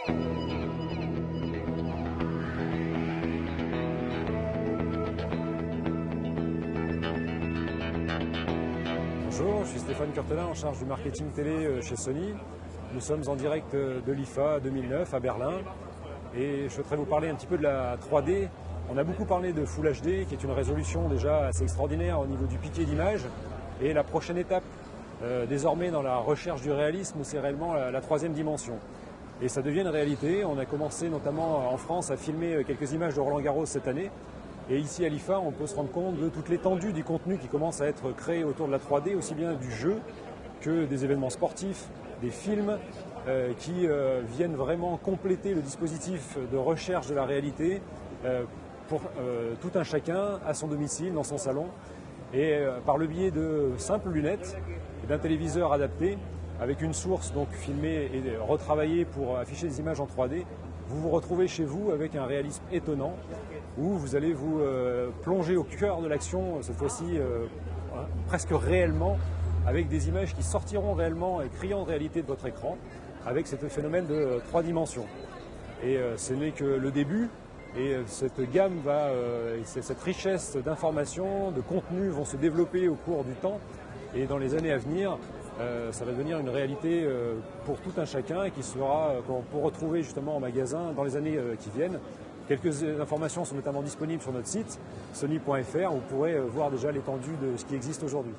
Bonjour, je suis Stéphane Curtelin en charge du marketing télé chez Sony. Nous sommes en direct de l'IFA 2009 à Berlin et je souhaiterais vous parler un petit peu de la 3D. On a beaucoup parlé de Full HD qui est une résolution déjà assez extraordinaire au niveau du piqué d'image et la prochaine étape désormais dans la recherche du réalisme, c'est réellement la troisième dimension. Et ça devient une réalité. On a commencé notamment en France à filmer quelques images de Roland-Garros cette année. Et ici à l'IFA, on peut se rendre compte de toute l'étendue du contenu qui commence à être créé autour de la 3D, aussi bien du jeu que des événements sportifs, des films qui viennent vraiment compléter le dispositif de recherche de la réalité pour tout un chacun à son domicile, dans son salon, et par le biais de simples lunettes et d'un téléviseur adapté, avec une source donc filmée et retravaillée pour afficher des images en 3D, vous vous retrouvez chez vous avec un réalisme étonnant où vous allez vous plonger au cœur de l'action, cette fois-ci presque réellement, avec des images qui sortiront réellement et criant de réalité de votre écran, avec ce phénomène de 3 dimensions. Et ce n'est que le début, et cette gamme cette richesse d'informations, de contenus vont se développer au cours du temps, et dans les années à venir, ça va devenir une réalité pour tout un chacun et qu'on peut retrouver justement en magasin dans les années qui viennent. Quelques informations sont notamment disponibles sur notre site sony.fr où vous pourrez voir déjà l'étendue de ce qui existe aujourd'hui.